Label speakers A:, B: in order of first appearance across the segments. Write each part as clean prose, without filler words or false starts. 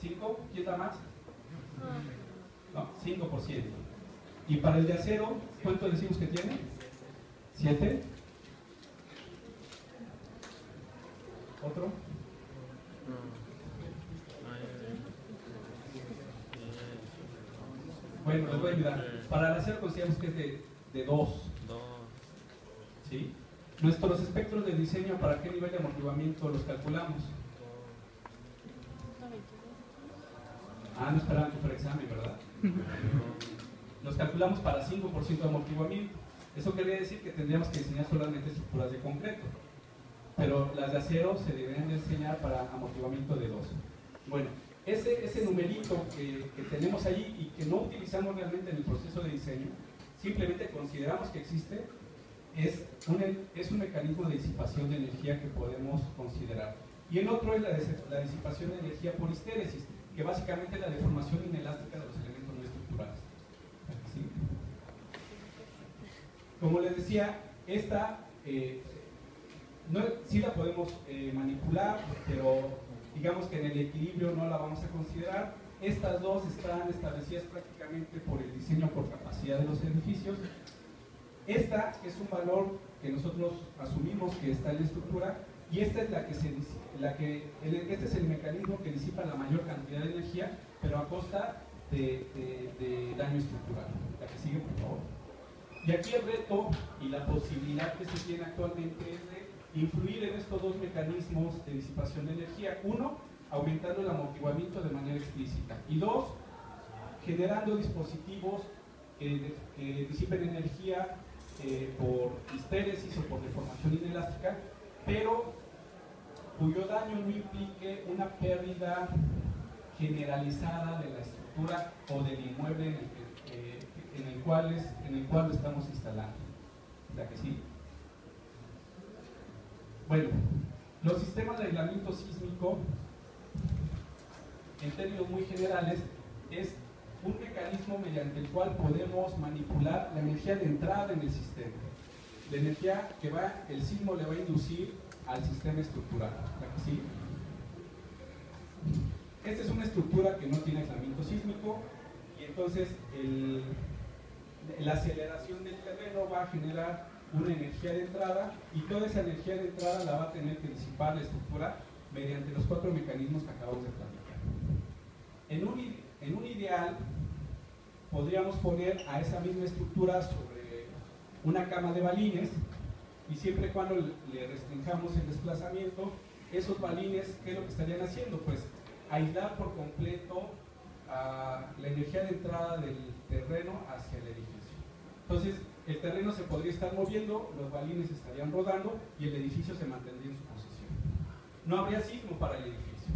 A: ¿5? ¿Quién da más? No, 5%. Y para el de acero, ¿cuánto decimos que tiene? ¿7? ¿Otro? Bueno, les voy a ayudar. Para el acero consideramos que es de 2. ¿Sí? Nuestros espectros de diseño, ¿para qué nivel de amortiguamiento los calculamos? No esperaban que fuera examen, ¿verdad? Los calculamos para 5% de amortiguamiento. Eso quería decir que tendríamos que diseñar solamente estructuras de concreto, pero las de acero se deberían de diseñar para amortiguamiento de 2. Bueno, ese numerito que tenemos allí y que no utilizamos realmente en el proceso de diseño, simplemente consideramos que existe, es un mecanismo de disipación de energía que podemos considerar. Y el otro es la disipación de energía por histéresis, que básicamente es la deformación inelástica de los elementos no estructurales. ¿Sí? Como les decía, esta sí la podemos manipular, pero digamos que en el equilibrio no la vamos a considerar. Estas dos están establecidas prácticamente por el diseño por capacidad de los edificios. Esta es un valor que nosotros asumimos que está en la estructura, y esta es este es el mecanismo que disipa la mayor cantidad de energía, pero a costa de daño estructural. La que sigue, por favor. Y aquí el reto y la posibilidad que se tiene actualmente es de influir en estos dos mecanismos de disipación de energía. Uno, aumentando el amortiguamiento de manera explícita. Y dos, generando dispositivos que disipen energía por histéresis o por deformación inelástica, pero cuyo daño no implique una pérdida generalizada de la estructura o del inmueble en el cual lo estamos instalando. ¿Verdad que sí? Bueno, los sistemas de aislamiento sísmico, en términos muy generales, es un mecanismo mediante el cual podemos manipular la energía de entrada en el sistema. La energía que el sismo le va a inducir al sistema estructural. ¿Verdad que sí? Esta es una estructura que no tiene aislamiento sísmico, y entonces la aceleración del terreno va a generar una energía de entrada, y toda esa energía de entrada la va a tener que disipar la estructura mediante los 4 mecanismos que acabamos de platicar. En un ideal, podríamos poner a esa misma estructura sobre una cama de balines, y siempre y cuando le restringamos el desplazamiento, esos balines, ¿qué es lo que estarían haciendo? Pues aislar por completo la energía de entrada del terreno hacia el edificio. Entonces, el terreno se podría estar moviendo, los balines estarían rodando y el edificio se mantendría en su posición. No habría sismo para el edificio.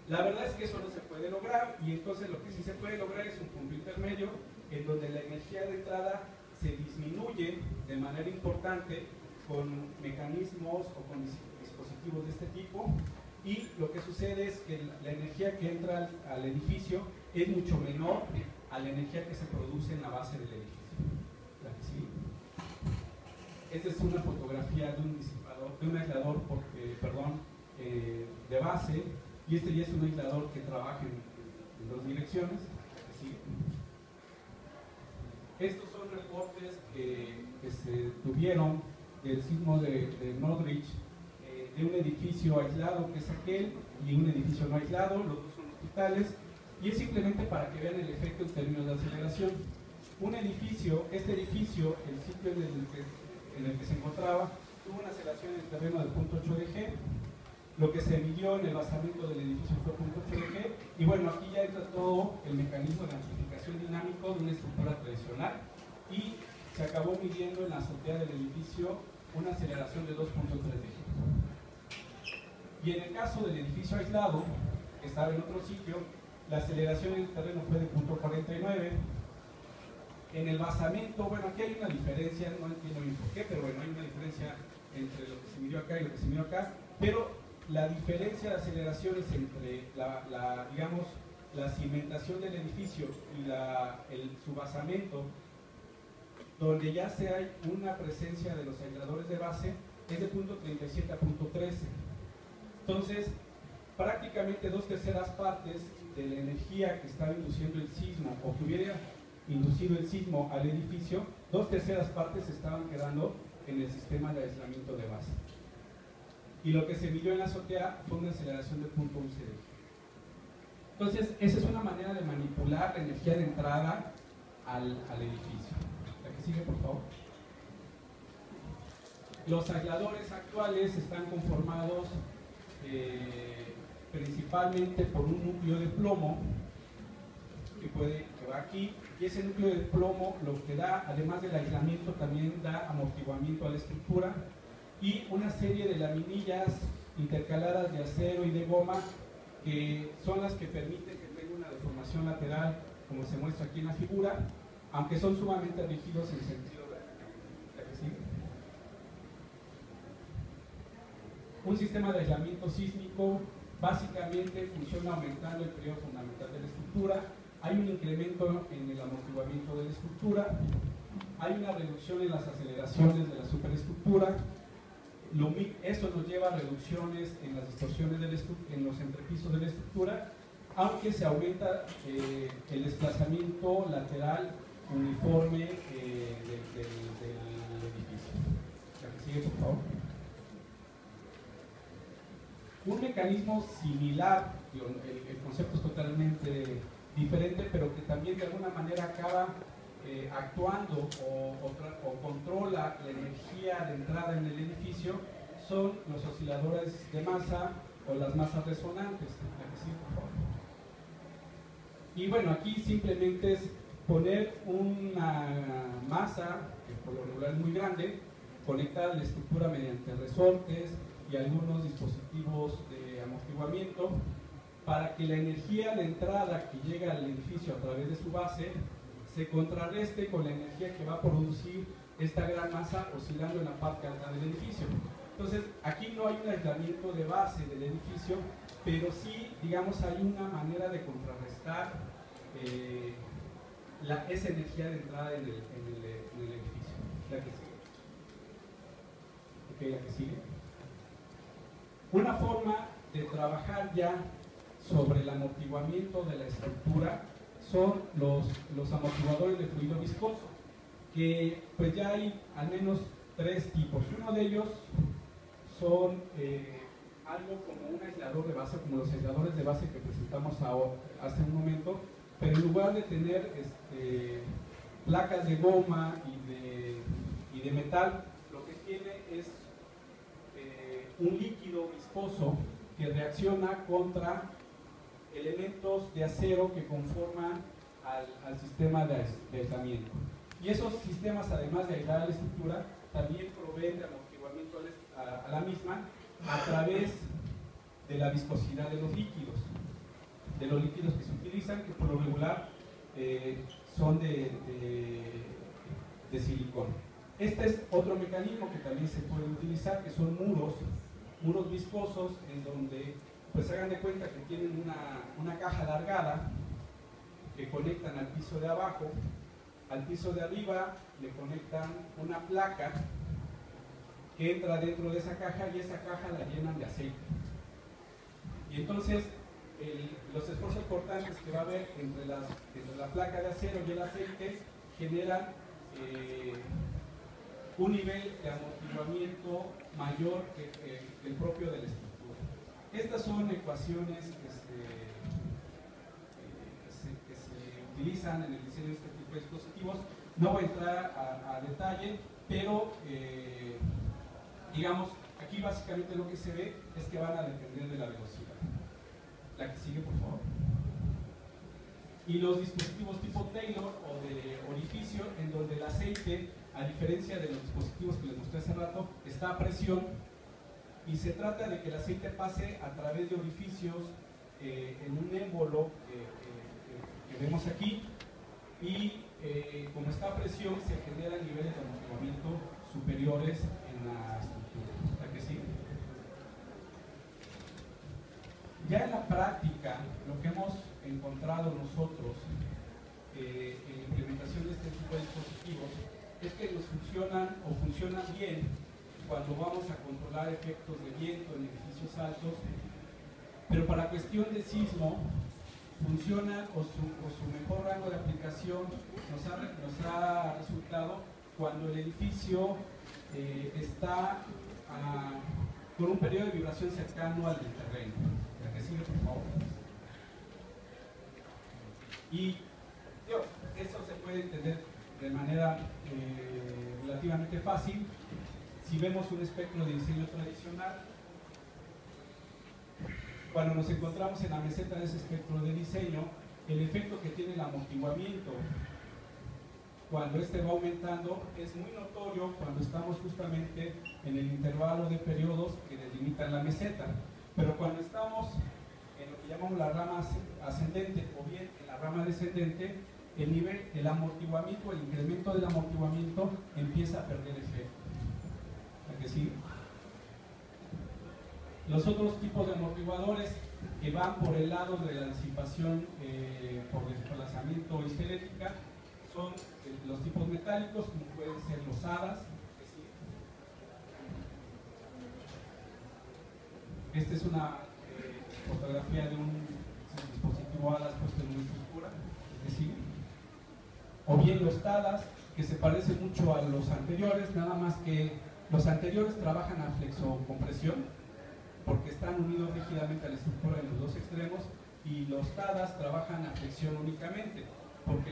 A: La verdad es que eso no se puede lograr, y entonces lo que sí se puede lograr es un punto intermedio en donde la energía de entrada se disminuye de manera importante con mecanismos o con dispositivos de este tipo, y lo que sucede es que la energía que entra al edificio es mucho menor a la energía que se produce en la base del edificio. ¿Sí? Esta es una fotografía de un disipador, de un aislador de base, y este ya es un aislador que trabaja en 2 direcciones. ¿Sí? Estos son reportes que se tuvieron del sismo de Northridge, de un edificio aislado que es aquel y un edificio no aislado, los dos son hospitales, y es simplemente para que vean el efecto en términos de aceleración. Este edificio, el sitio en el que se encontraba, tuvo una aceleración en el terreno del 0.8 de G. Lo que se midió en el basamento del edificio fue 0.8 de G, y bueno, aquí ya entra todo el mecanismo de amplificación dinámico de una estructura tradicional, y se acabó midiendo en la azotea del edificio una aceleración de 2.3 de G. Y en el caso del edificio aislado, que estaba en otro sitio, la aceleración en el terreno fue de 0.49. En el basamento, bueno, aquí hay una diferencia, no entiendo bien por qué, pero bueno, hay una diferencia entre lo que se midió acá y lo que se midió acá, pero la diferencia de aceleraciones entre digamos, la cimentación del edificio y su basamento, donde ya hay una presencia de los aisladores de base, es de 0.37 a 0.13. Entonces, prácticamente 2/3 partes de la energía que estaba induciendo el sismo o que hubiera inducido el sismo al edificio, 2/3 partes estaban quedando en el sistema de aislamiento de base. Y lo que se midió en la azotea fue una aceleración de 0.11 de G. Entonces, esa es una manera de manipular la energía de entrada al edificio. La que sigue, por favor. Los aisladores actuales están conformados principalmente por un núcleo de plomo que va aquí, y ese núcleo de plomo lo que da, además del aislamiento, también da amortiguamiento a la estructura, y una serie de laminillas intercaladas de acero y de goma que son las que permiten que tenga una deformación lateral, como se muestra aquí en la figura, aunque son sumamente rígidos en sentido vertical. Un sistema de aislamiento sísmico básicamente funciona aumentando el periodo fundamental de la estructura, hay un incremento en el amortiguamiento de la estructura, hay una reducción en las aceleraciones de la superestructura, eso nos lleva a reducciones en las distorsiones en los entrepisos de la estructura, aunque se aumenta el desplazamiento lateral uniforme del edificio. La que sigue, por favor. Un mecanismo similar, el concepto es totalmente diferente, pero que también de alguna manera acaba actuando o controla la energía de entrada en el edificio, son los osciladores de masa o las masas resonantes. Sí, por favor. Y bueno, aquí simplemente es poner una masa, que por lo regular es muy grande, conectar la estructura mediante resortes y algunos dispositivos de amortiguamiento para que la energía de entrada que llega al edificio a través de su base se contrarreste con la energía que va a producir esta gran masa oscilando en la parte alta del edificio. Entonces, aquí no hay un aislamiento de base del edificio, pero sí, digamos, hay una manera de contrarrestar esa energía de entrada en el edificio. La que sigue. Ok, la que sigue. Una forma de trabajar ya sobre el amortiguamiento de la estructura son los amortiguadores de fluido viscoso, que pues ya hay al menos 3 tipos. Uno de ellos son algo como un aislador de base, como los aisladores de base que presentamos hace un momento, pero en lugar de tener placas de goma y de metal, lo que tiene es un líquido viscoso que reacciona contra elementos de acero que conforman al sistema de aislamiento. Y esos sistemas, además de aislar la estructura, también proveen de amortiguamiento a la misma a través de la viscosidad de los líquidos que se utilizan, que por lo regular son de silicón. Este es otro mecanismo que también se puede utilizar, que son muros viscosos, en donde pues hagan de cuenta que tienen una caja alargada que conectan al piso de abajo, al piso de arriba le conectan una placa que entra dentro de esa caja y esa caja la llenan de aceite. Y entonces los esfuerzos cortantes que va a haber entre la placa de acero y el aceite generan un nivel de amortiguamiento mayor que el propio de la estructura. Estas son ecuaciones que se utilizan en el diseño de este tipo de dispositivos. No voy a entrar a detalle, pero digamos, aquí básicamente lo que se ve es que van a depender de la velocidad. La que sigue, por favor. Y los dispositivos tipo Taylor o de orificio, en donde el aceite, a diferencia de los dispositivos que les mostré hace rato, está a presión, y se trata de que el aceite pase a través de orificios en un émbolo que vemos aquí, y como está a presión se generan niveles de amortiguamiento superiores en la estructura. ¿La que sigue? Ya en la práctica, lo que hemos encontrado nosotros en la implementación de este tipo de dispositivos es que nos funcionan bien cuando vamos a controlar efectos de viento en edificios altos, pero para cuestión de sismo funciona o su mejor rango de aplicación nos ha resultado cuando el edificio está con un periodo de vibración cercano al del terreno. La que sigue, por favor. Y eso se puede entender de manera relativamente fácil si vemos un espectro de diseño tradicional. Cuando nos encontramos en la meseta de ese espectro de diseño, el efecto que tiene el amortiguamiento cuando este va aumentando es muy notorio cuando estamos justamente en el intervalo de periodos que delimitan la meseta, pero cuando estamos en lo que llamamos la rama ascendente o bien en la rama descendente, el nivel, el amortiguamiento, el incremento del amortiguamiento empieza a perder efecto. ¿A que sí? Los otros tipos de amortiguadores que van por el lado de la disipación por desplazamiento histerética son los tipos metálicos, como pueden ser los hadas. Esta es una fotografía de un dispositivo hadas puesto en una estructura, o bien los tadas, que se parecen mucho a los anteriores, nada más que los anteriores trabajan a flexocompresión porque están unidos rígidamente a la estructura en los dos extremos, y los tadas trabajan a flexión únicamente porque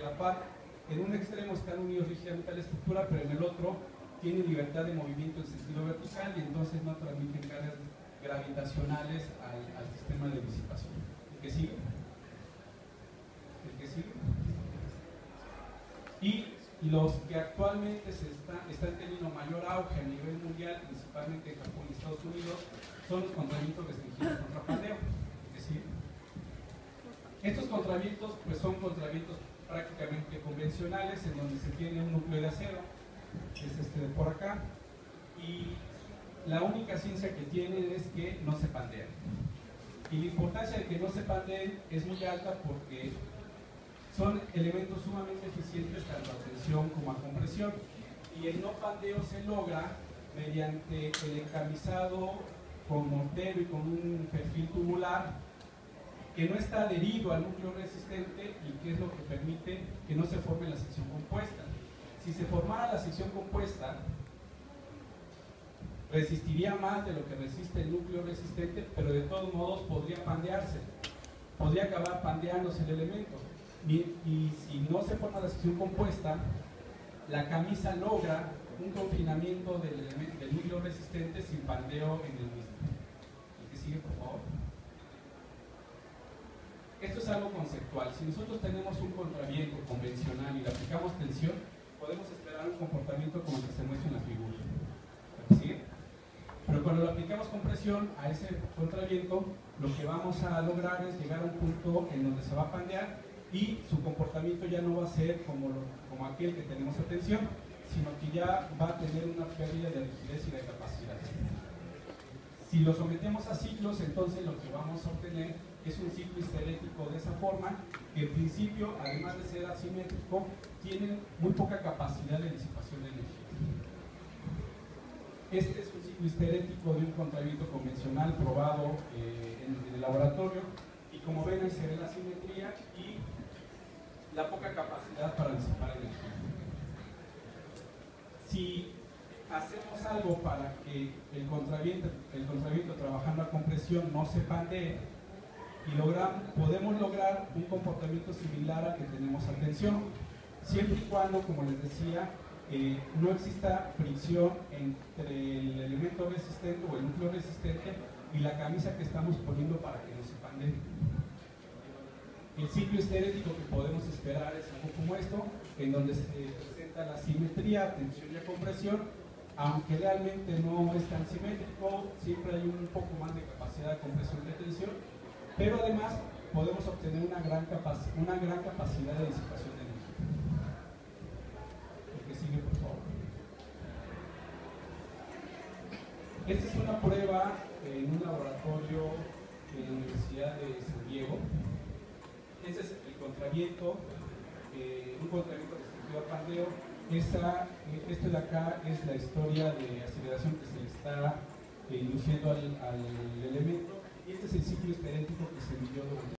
A: en un extremo están unidos rígidamente a la estructura, pero en el otro tienen libertad de movimiento en sentido vertical y entonces no transmiten cargas gravitacionales al sistema de disipación. ¿El que sigue? ¿El que sigue? Y los que actualmente están teniendo mayor auge a nivel mundial, principalmente en Japón y Estados Unidos, son los contravientos restringidos contra pandeo. ¿El que sigue? Estos contravientos pues son contravientos prácticamente convencionales, en donde se tiene un núcleo de acero, que es este de por acá, y la única ciencia que tienen es que no se pandean. Y la importancia de que no se pandeen es muy alta porque son elementos sumamente eficientes tanto a tensión como a compresión, y el no pandeo se logra mediante el encamisado con mortero y con un perfil tubular que no está adherido al núcleo resistente y que es lo que permite que no se forme la sección compuesta. Si se formara la sección compuesta, resistiría más de lo que resiste el núcleo resistente, pero de todos modos podría pandearse, podría acabar pandeándose el elemento. Y si no se forma la sección compuesta, la camisa logra un confinamiento del núcleo resistente sin pandeo en el mismo. El que sigue, por favor. Esto es algo conceptual. Si nosotros tenemos un contraviento convencional y le aplicamos tensión, podemos esperar un comportamiento como el que se muestra en la figura. ¿Sí? Pero cuando lo aplicamos con presión a ese contraviento, lo que vamos a lograr es llegar a un punto en donde se va a pandear y su comportamiento ya no va a ser como aquel que tenemos a tensión, sino que ya va a tener una pérdida de rigidez y de capacidad. Si lo sometemos a ciclos, entonces lo que vamos a obtener es un ciclo histerético de esa forma, que en principio, además de ser asimétrico, tiene muy poca capacidad de disipación de energía. Este es un ciclo histerético de un contraviento convencional probado en el laboratorio, y como ven ahí se ve la asimetría y la poca capacidad para disipar energía. Si hacemos algo para que el contraviento trabajando a compresión no se pandee, y podemos lograr un comportamiento similar al que tenemos a tensión, siempre y cuando, como les decía, no exista fricción entre el elemento resistente o el núcleo resistente y la camisa que estamos poniendo para que no se pandee. El ciclo histerético que podemos esperar es algo como esto, en donde se presenta la simetría, tensión y compresión, aunque realmente no es tan simétrico, siempre hay un poco más de capacidad de compresión de tensión, pero además podemos obtener una gran capacidad de disipación de energía. El que sigue, por favor. Esta es una prueba en un laboratorio de la Universidad de San Diego. Este es el contraviento, un contraviento restringido a pandeo. Esto de acá es la historia de aceleración que se le está induciendo al elemento, y este es el ciclo esperéntico que se vivió durante